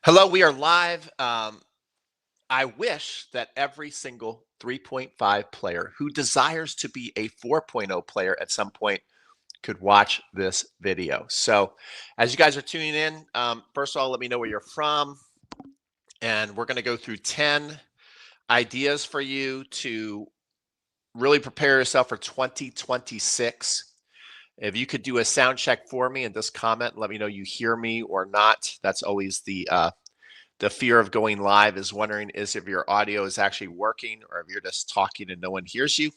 Hello, we are live. I wish that every single 3.5 player who desires to be a 4.0 player at some point could watch this video. So, as you guys are tuning in, first of all, let me know where you're from. And we're going to go through 10 ideas for you to really prepare yourself for 2026. If you could do a sound check for me and just comment, let me know you hear me or not. That's always the fear of going live, is wondering is if your audio is actually working or if you're just talking and no one hears you.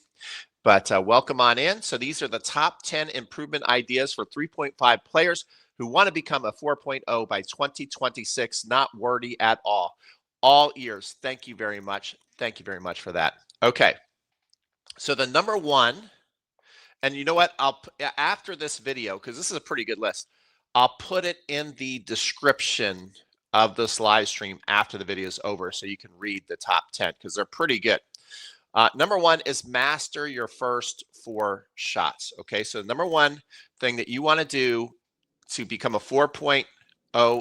But welcome on in. So these are the top 10 improvement ideas for 3.5 players who want to become a 4.0 by 2026. Not wordy at all. All ears. Thank you very much. Thank you very much for that. Okay. So the number one, and you know what? After this video, because this is a pretty good list, I'll put it in the description of this live stream after the video is over so you can read the top 10 because they're pretty good. Number one is master your first 4 shots. Okay, so the number one thing that you want to do to become a 4.0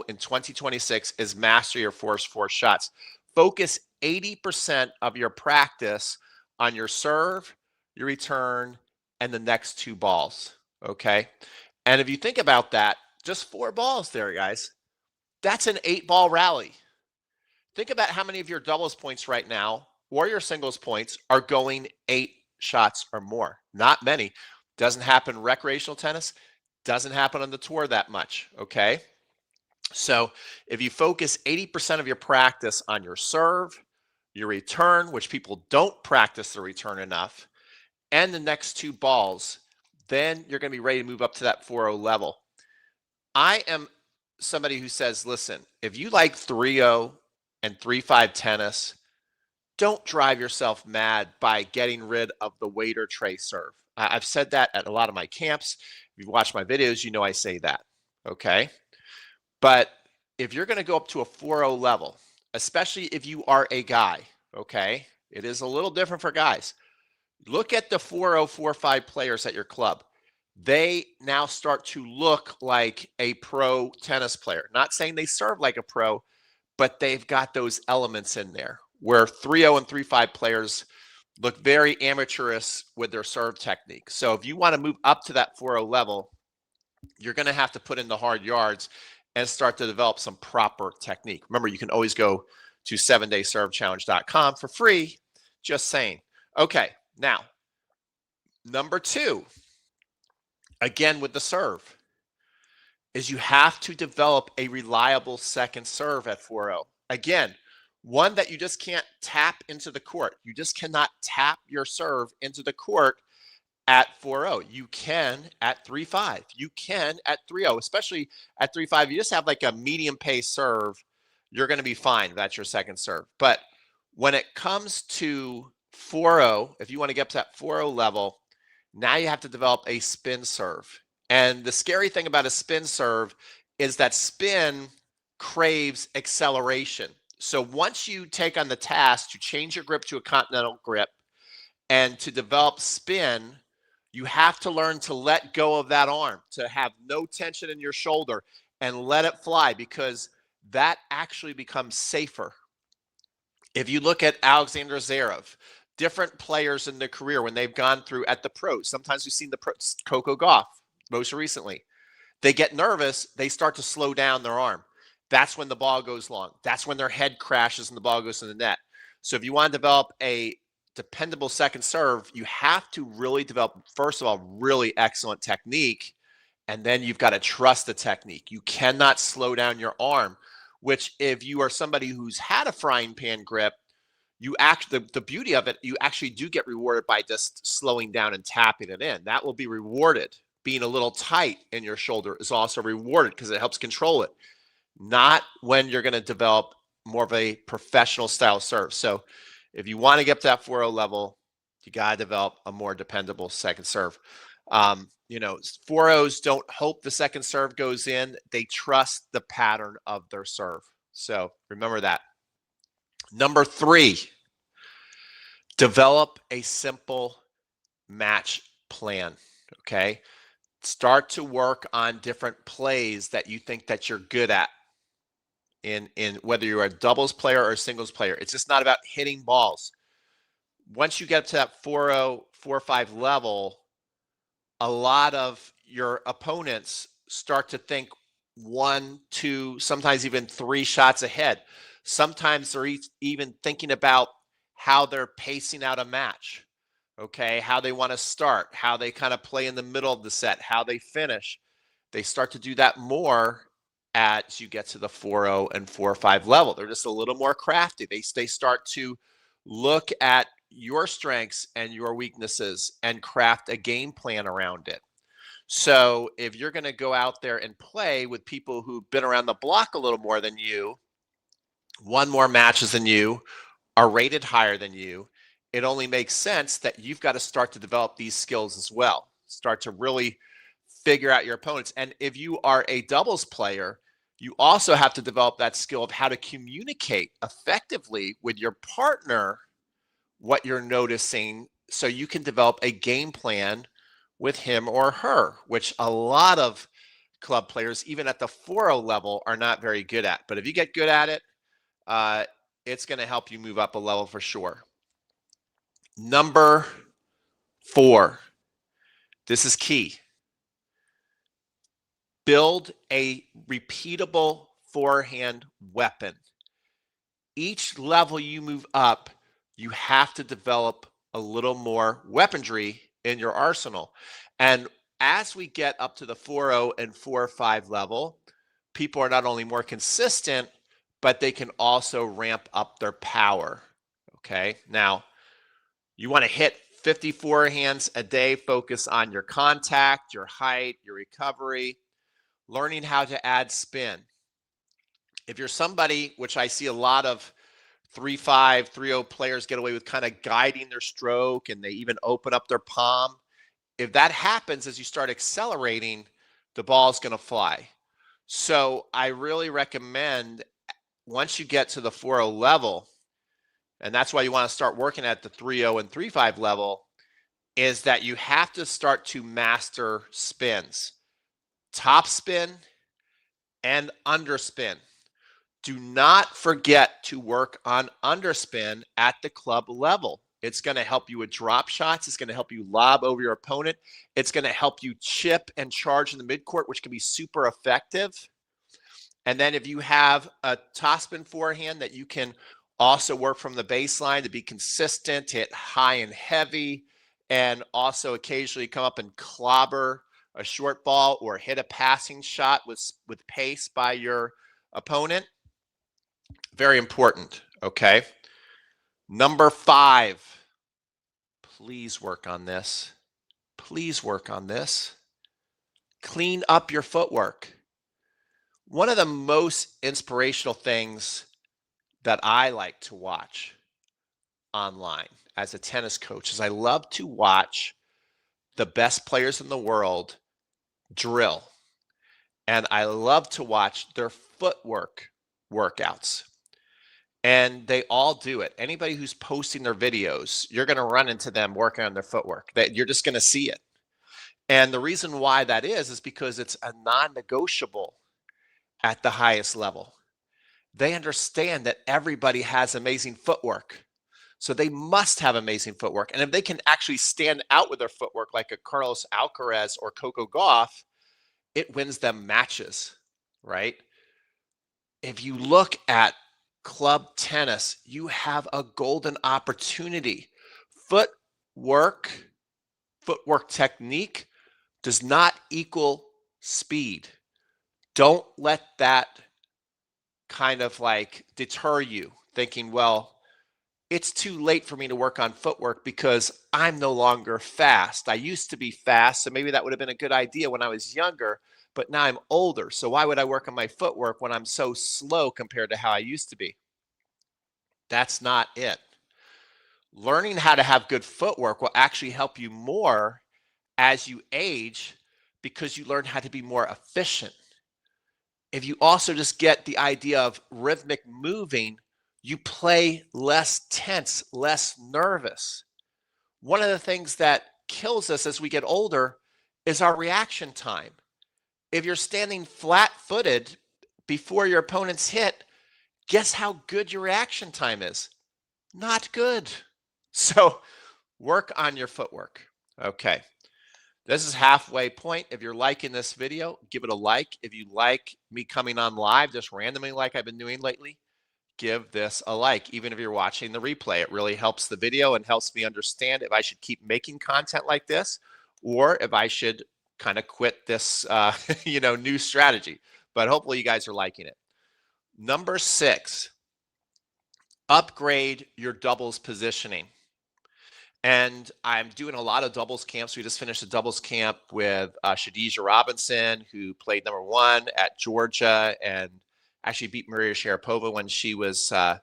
in 2026 is master your first 4 shots. Focus 80% of your practice on your serve, your return, and the next 2 balls. Okay, and if you think about that, just 4 balls there, guys. That's an 8-ball rally. Think about how many of your doubles points right now or your singles points are going 8 shots or more. Not many. Doesn't happen recreational tennis. Doesn't happen on the tour that much. Okay. So if you focus 80% of your practice on your serve, your return, which people don't practice the return enough, and the next 2 balls, then you're going to be ready to move up to that 4.0 level. I am somebody who says, listen, if you like 3.0 and 3.5 tennis, don't drive yourself mad by getting rid of the waiter tray serve. I've said that at a lot of my camps. If you've watched my videos, you know I say that. Okay. But if you're going to go up to a 4.0 level, especially if you are a guy, okay, it is a little different for guys. Look at the 4.0, 4.5 players at your club. They now start to look like a pro tennis player. Not saying they serve like a pro, but they've got those elements in there where 3.0 and 3.5 players look very amateurish with their serve technique. So if you want to move up to that 4.0 level, you're going to have to put in the hard yards and start to develop some proper technique. Remember, you can always go to 7dayservechallenge.com for free. Just saying. Okay, now, number 2, again with the serve, is you have to develop a reliable second serve at 4.0. Again, one that you just can't tap into the court. You just cannot tap your serve into the court at 4.0. You can at 3.5. You can at 3.0, especially at 3.5. You just have like a medium pace serve. You're going to be fine. That's your second serve. But when it comes to 4.0, if you want to get to that 4.0 level, now you have to develop a spin serve. And the scary thing about a spin serve is that spin craves acceleration. So once you take on the task to change your grip to a continental grip and to develop spin, you have to learn to let go of that arm, to have no tension in your shoulder and let it fly, because that actually becomes safer. If you look at Alexander Zverev, different players in their career when they've gone through at the pros, sometimes we've seen the pros, Coco Gauff most recently, they get nervous, they start to slow down their arm. That's when the ball goes long. That's when their head crashes and the ball goes in the net. So if you want to develop a dependable second serve, you have to really develop, first of all, really excellent technique. And then you've got to trust the technique. You cannot slow down your arm, which if you are somebody who's had a frying pan grip, you actually, the beauty of it, you actually do get rewarded by just slowing down and tapping it in. That will be rewarded. Being a little tight in your shoulder is also rewarded because it helps control it. Not when you're going to develop more of a professional style serve. So if you want to get to that 4.0 level, you got to develop a more dependable second serve. 4.0s don't hope the second serve goes in. They trust the pattern of their serve. So remember that. Number 3, develop a simple match plan. Okay. Start to work on different plays that you think that you're good at. in whether you're a doubles player or a singles player. It's just not about hitting balls. Once you get to that 4-0, 4-5 level, a lot of your opponents start to think 1, 2, sometimes even 3 shots ahead. Sometimes they're even thinking about how they're pacing out a match, okay? How they want to start, how they kind of play in the middle of the set, how they finish. They start to do that more as you get to the 4-0 and 4-5 level. They're just a little more crafty. They start to look at your strengths and your weaknesses and craft a game plan around it. So if you're going to go out there and play with people who've been around the block a little more than you, won more matches than you, are rated higher than you, it only makes sense that you've got to start to develop these skills as well. Start to really figure out your opponents. And if you are a doubles player, you also have to develop that skill of how to communicate effectively with your partner what you're noticing so you can develop a game plan with him or her, which a lot of club players, even at the 4-0 level, are not very good at. But if you get good at it, it's going to help you move up a level for sure. Number 4, this is key. Build a repeatable forehand weapon. Each level you move up, you have to develop a little more weaponry in your arsenal. And as we get up to the 4-0 and 4-5 level, people are not only more consistent, but they can also ramp up their power. Okay. Now, you want to hit 50 forehands a day, focus on your contact, your height, your recovery, learning how to add spin. If you're somebody, which I see a lot of 3-5, 3-0 players get away with kind of guiding their stroke and they even open up their palm. If that happens as you start accelerating, the ball is going to fly. So I really recommend once you get to the 4-0 level, and that's why you want to start working at the 3-0 and 3-5 level, is that you have to start to master spins. Top spin and underspin. Do not forget to work on underspin at the club level. It's going to help you with drop shots. It's going to help you lob over your opponent. It's going to help you chip and charge in the midcourt, which can be super effective. And then if you have a topspin forehand that you can also work from the baseline to be consistent, hit high and heavy, and also occasionally come up and clobber a short ball or hit a passing shot with pace by your opponent. Very important, okay? Number 5, please work on this. Please work on this. Clean up your footwork. One of the most inspirational things that I like to watch online as a tennis coach is I love to watch the best players in the world drill. And I love to watch their footwork workouts. And they all do it. Anybody who's posting their videos, you're going to run into them working on their footwork. You're just going to see it. And the reason why that is because it's a non-negotiable at the highest level. They understand that everybody has amazing footwork. So they must have amazing footwork. And if they can actually stand out with their footwork like a Carlos Alcaraz or Coco Gauff, it wins them matches, right? If you look at club tennis, you have a golden opportunity. Footwork technique does not equal speed. Don't let that kind of like deter you thinking, well, it's too late for me to work on footwork because I'm no longer fast. I used to be fast, so maybe that would have been a good idea when I was younger, but now I'm older. So why would I work on my footwork when I'm so slow compared to how I used to be? That's not it. Learning how to have good footwork will actually help you more as you age because you learn how to be more efficient. If you also just get the idea of rhythmic moving, you play less tense, less nervous. One of the things that kills us as we get older is our reaction time. If you're standing flat-footed before your opponent's hit, guess how good your reaction time is? Not good. So work on your footwork. Okay. This is halfway point. If you're liking this video, give it a like. If you like me coming on live just randomly like I've been doing lately, give this a like. Even if you're watching the replay, it really helps the video and helps me understand if I should keep making content like this or if I should kind of quit this new strategy. But hopefully you guys are liking it. Number 6, upgrade your doubles positioning. And I'm doing a lot of doubles camps. We just finished a doubles camp with Shadija Robinson, who played number 1 at Georgia and actually beat Maria Sharapova when she was, I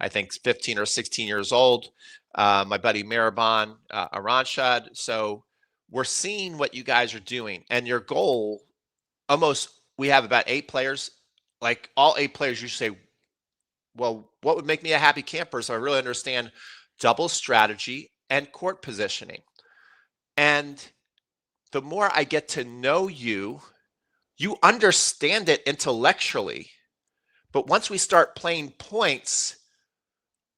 think, 15 or 16 years old. My buddy Maribon Aranshad. So we're seeing what you guys are doing. And your goal, we have about 8 players. Like all 8 players, you say, well, what would make me a happy camper? So I really understand double strategy and court positioning. And the more I get to know you, you understand it intellectually. But once we start playing points,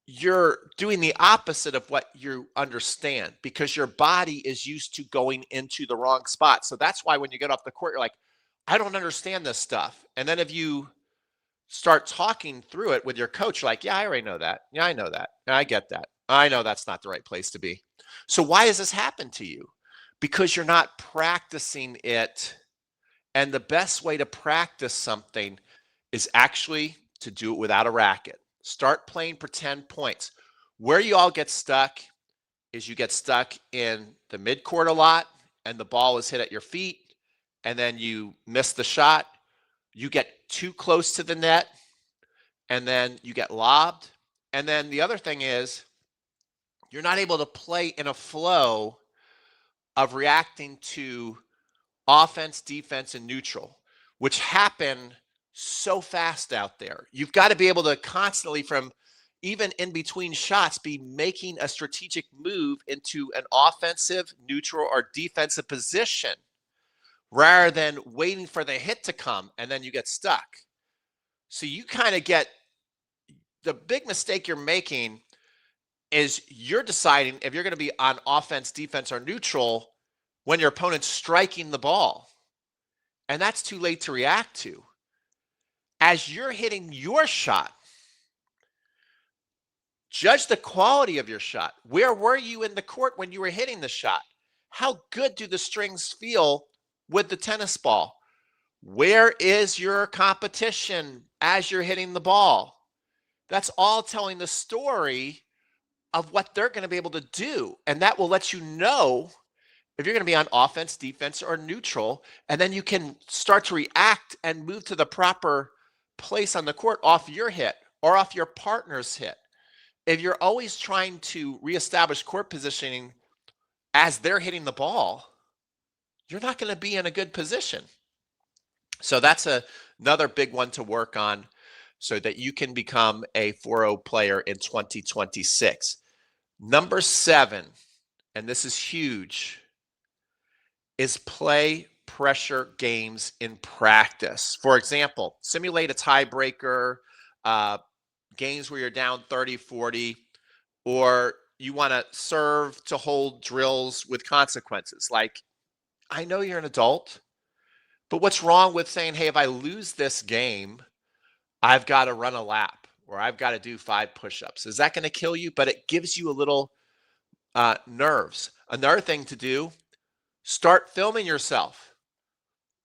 you're doing the opposite of what you understand because your body is used to going into the wrong spot. So that's why when you get off the court, you're like, I don't understand this stuff. And then if you start talking through it with your coach, you're like, yeah, I already know that. Yeah, I know that. Yeah, I get that. I know that's not the right place to be. So why has this happened to you? Because you're not practicing it. And the best way to practice something is actually to do it without a racket. Start playing pretend points. Where you all get stuck is you get stuck in the midcourt a lot and the ball is hit at your feet and then you miss the shot. You get too close to the net and then you get lobbed. And then the other thing is you're not able to play in a flow of reacting to offense, defense, and neutral, which happen so fast out there. You've got to be able to constantly, from even in between shots, be making a strategic move into an offensive, neutral, or defensive position rather than waiting for the hit to come and then you get stuck. So you kind of get the big mistake you're making is you're deciding if you're going to be on offense, defense, or neutral when your opponent's striking the ball. And that's too late to react to. As you're hitting your shot, judge the quality of your shot. Where were you in the court when you were hitting the shot? How good do the strings feel with the tennis ball? Where is your competition as you're hitting the ball? That's all telling the story of what they're going to be able to do. And that will let you know if you're going to be on offense, defense, or neutral. And then you can start to react and move to the proper place on the court off your hit or off your partner's hit. If you're always trying to reestablish court positioning as they're hitting the ball, you're not going to be in a good position. So that's another big one to work on so that you can become a 4-0 player in 2026. Number 7, and this is huge, is play pressure games in practice. For example, simulate a tiebreaker, games where you're down 30-40, or you want to serve to hold drills with consequences. Like, I know you're an adult, but what's wrong with saying, hey, if I lose this game, I've got to run a lap or I've got to do 5 push-ups? Is that going to kill you? But it gives you a little nerves. Another thing to do, start filming yourself,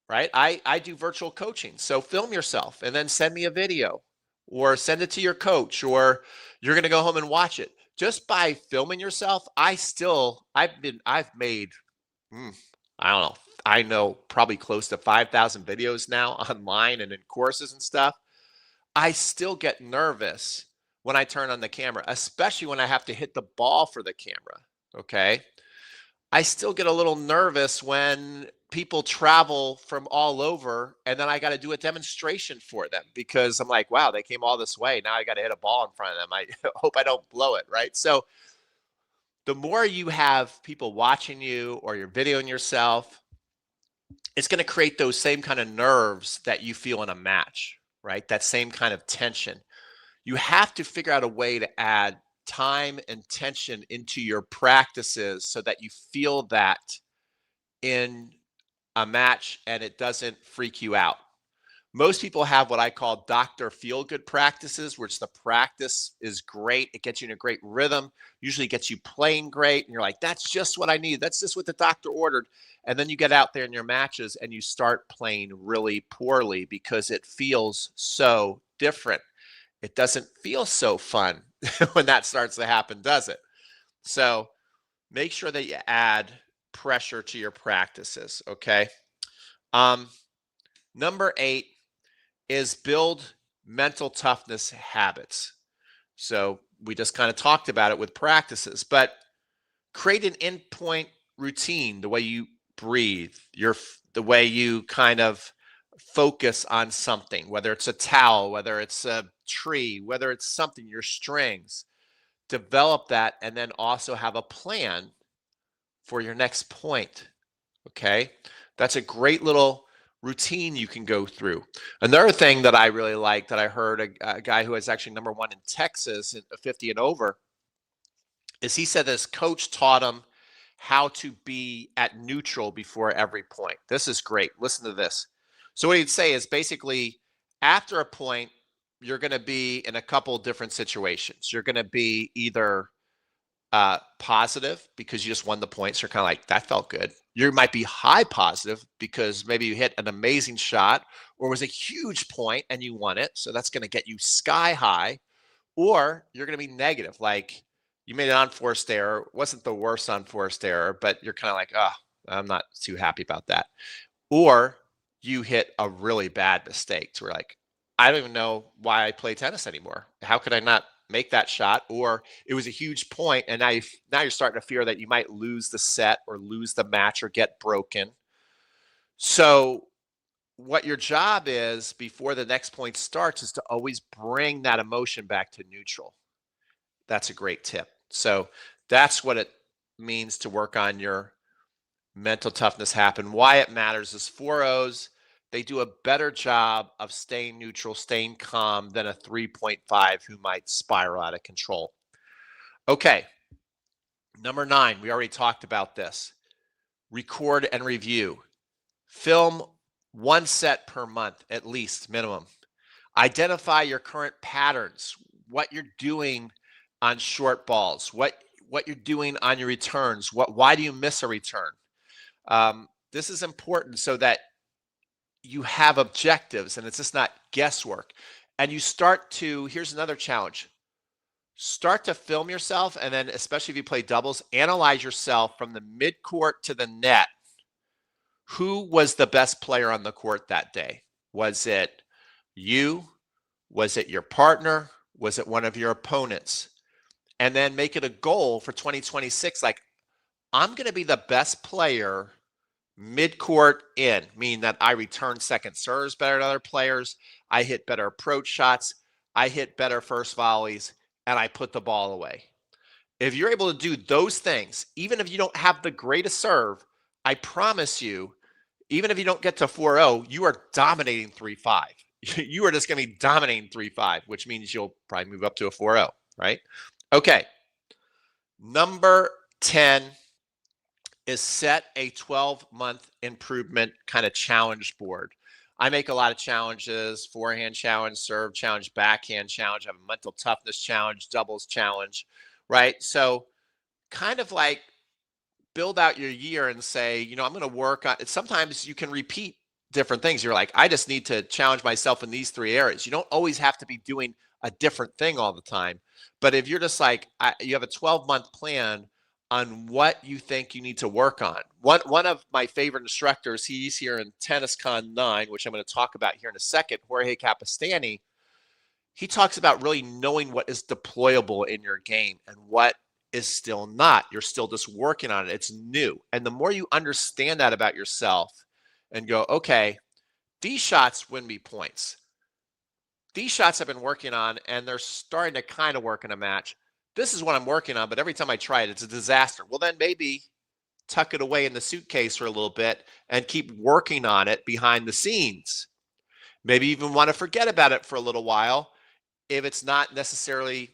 right? I do virtual coaching. So film yourself and then send me a video or send it to your coach, or you're going to go home and watch it. Just by filming yourself, I've made, I don't know, I know probably close to 5,000 videos now online and in courses and stuff. I still get nervous when I turn on the camera, especially when I have to hit the ball for the camera, okay? I still get a little nervous when people travel from all over and then I got to do a demonstration for them because I'm like, wow, they came all this way. Now I got to hit a ball in front of them. I hope I don't blow it, right? So the more you have people watching you or you're videoing yourself, it's going to create those same kind of nerves that you feel in a match, right? That same kind of tension. You have to figure out a way to add time and tension into your practices so that you feel that in a match and it doesn't freak you out. Most people have what I call Dr. Feel Good practices, which the practice is great. It gets you in a great rhythm, usually gets you playing great. And you're like, that's just what I need. That's just what the doctor ordered. And then you get out there in your matches and you start playing really poorly because it feels so different. It doesn't feel so fun when that starts to happen, does it? So make sure that you add pressure to your practices. Okay. Um, Number 8 is build mental toughness habits. So we just kind of talked about it with practices, but create an endpoint routine, the way you breathe, the way you kind of focus on something, whether it's a towel, whether it's a tree, whether it's something, your strings. Develop that and then also have a plan for your next point. Okay. That's a great little routine you can go through. Another thing that I really like that I heard a guy who is actually number one in Texas in 50 and over is he said this coach taught him how to be at neutral before every point. This is great. Listen to this. So what he'd say is basically after a point, you're going to be in a couple different situations. You're going to be either positive because you just won the points. You're kind of like, that felt good. You might be high positive because maybe you hit an amazing shot or was a huge point and you won it. So that's going to get you sky high. Or you're going to be negative. Like you made an unforced error. Wasn't the worst unforced error, but you're kind of like, oh, I'm not too happy about that. Or you hit a really bad mistake. So we're like, I don't even know why I play tennis anymore. How could I not make that shot? Or it was a huge point, and now you're starting to fear that you might lose the set or lose the match or get broken. So what your job is before the next point starts is to always bring that emotion back to neutral. That's a great tip. So that's what it means to work on your mental toughness happen. Why it matters is 4-0s, they do a better job of staying neutral, staying calm than a 3.5 who might spiral out of control. Okay. Number 9, we already talked about this. Record and review. Film one set per month, at least minimum. Identify your current patterns, what you're doing on short balls, what you're doing on your returns, why do you miss a return? This is important so that you have objectives and it's just not guesswork. And you start to, here's another challenge. Start to film yourself, and then especially if you play doubles, analyze yourself from the midcourt to the net. Who was the best player on the court that day? Was it you? Was it your partner? Was it one of your opponents? And then make it a goal for 2026. Like, I'm going to be the best player midcourt in, meaning that I return second serves better than other players. I hit better approach shots. I hit better first volleys, and I put the ball away. If you're able to do those things, even if you don't have the greatest serve, I promise you, even if you don't get to 4-0, you are dominating 3-5. You are just going to be dominating 3-5, which means you'll probably move up to a 4-0, right? Okay. Number 10 is set a 12-month improvement kind of challenge board. I make a lot of challenges: forehand challenge, serve challenge, backhand challenge. I have a mental toughness challenge, doubles challenge, right? So kind of like build out your year and say, I'm going to work on it. Sometimes you can repeat different things. You're like, I just need to challenge myself in these 3 areas. You don't always have to be doing a different thing all the time. But if you're just like, you have a 12-month plan on what you think you need to work on. One of my favorite instructors, he's here in TennisCon 9, which I'm going to talk about here in a second, Jorge Capistani. He talks about really knowing what is deployable in your game and what is still not. You're still just working on it. It's new. And the more you understand that about yourself and go, okay, these shots win me points. These shots I've been working on, and they're starting to kind of work in a match. This is what I'm working on, but every time I try it, it's a disaster. Well, then maybe tuck it away in the suitcase for a little bit and keep working on it behind the scenes. Maybe even want to forget about it for a little while if it's not necessarily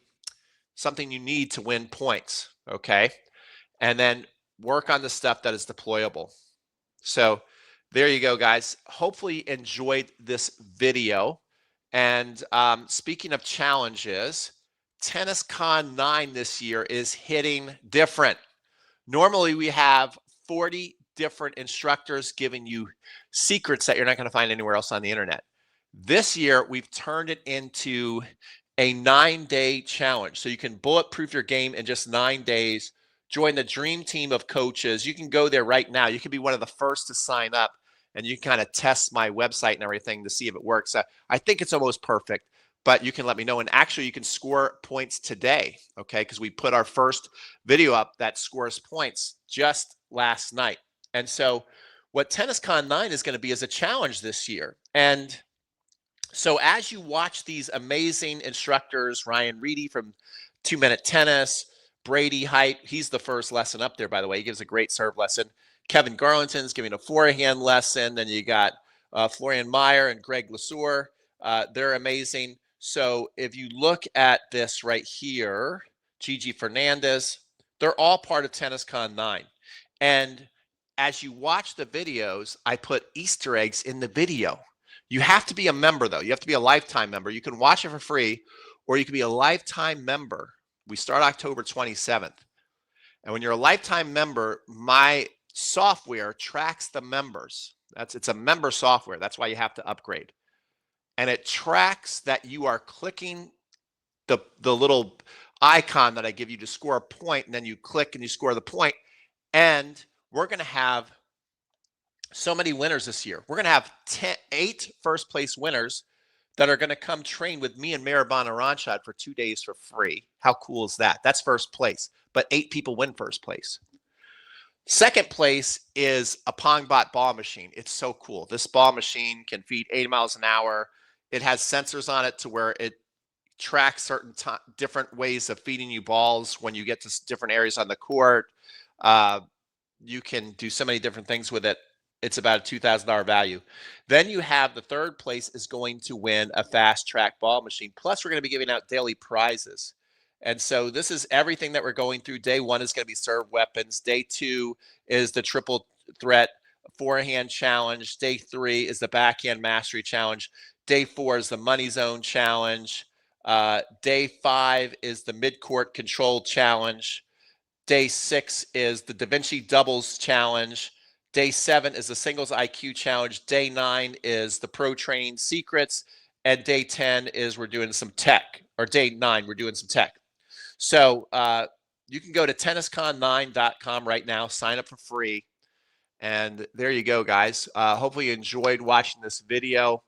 something you need to win points. Okay. And then work on the stuff that is deployable. So there you go, guys. Hopefully you enjoyed this video. And speaking of challenges, TennisCon 9 this year is hitting different. Normally we have 40 different instructors giving you secrets that you're not going to find anywhere else on the internet. This year we've turned it into a 9-day challenge. So you can bulletproof your game in just 9 days. Join the dream team of coaches. You can go there right now. You can be one of the first to sign up, and you can kind of test my website and everything to see if it works. I think it's almost perfect, but you can let me know. And actually, you can score points today, okay? Because we put our first video up that scores points just last night. And so what TennisCon 9 is going to be is a challenge this year. And so as you watch these amazing instructors, Ryan Reedy from 2 Minute Tennis, Brady Height, he's the first lesson up there, by the way. He gives a great serve lesson. Kevin Garlington's giving a forehand lesson. Then you got Florian Meyer and Greg Lesueur. They're amazing. So if you look at this right here, Gigi Fernandez, they're all part of TennisCon 9. And as you watch the videos, I put Easter eggs in the video. You have to be a member, though. You have to be a lifetime member. You can watch it for free, or you can be a lifetime member. We start October 27th. And when you're a lifetime member, my software tracks the members. It's a member software. That's why you have to upgrade. And it tracks that you are clicking the little icon that I give you to score a point, and then you click and you score the point. And we're going to have so many winners this year. We're going to have 8 first place winners that are going to come train with me and Maribana Ranchad for 2 days for free. How cool is that? That's first place, but 8 people win first place. Second place is a Pongbot ball machine. It's so cool. This ball machine can feed 80 miles an hour. It has sensors on it to where it tracks certain different ways of feeding you balls when you get to different areas on the court. You can do so many different things with it. It's about a $2,000 value. Then you have the third place is going to win a fast track ball machine. Plus, we're going to be giving out daily prizes. And so this is everything that we're going through. Day 1 is going to be serve weapons. Day 2 is the triple threat forehand challenge. Day 3 is the backhand mastery challenge. Day 4 is the money zone challenge. Day 5 is the midcourt control challenge. Day 6 is the Da Vinci doubles challenge. Day 7 is the singles IQ challenge. Day 9 is the pro training secrets. And day 10 is we're doing some tech, or day 9, we're doing some tech. So you can go to tenniscon9.com right now, sign up for free. And there you go, guys. Hopefully you enjoyed watching this video,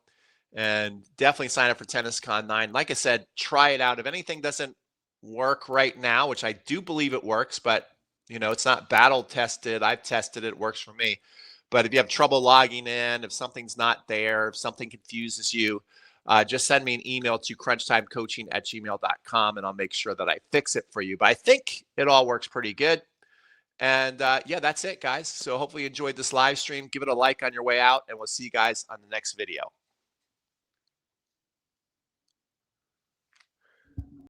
and definitely sign up for TennisCon 9. Like I said, try it out. If anything doesn't work right now, which I do believe it works, but you know, it's not battle tested. I've tested it. It works for me. But if you have trouble logging in, if something's not there, if something confuses you, just send me an email to crunchtimecoaching@gmail.com, and I'll make sure that I fix it for you. But I think it all works pretty good. And yeah, that's it, guys. So hopefully you enjoyed this live stream. Give it a like on your way out, and we'll see you guys on the next video.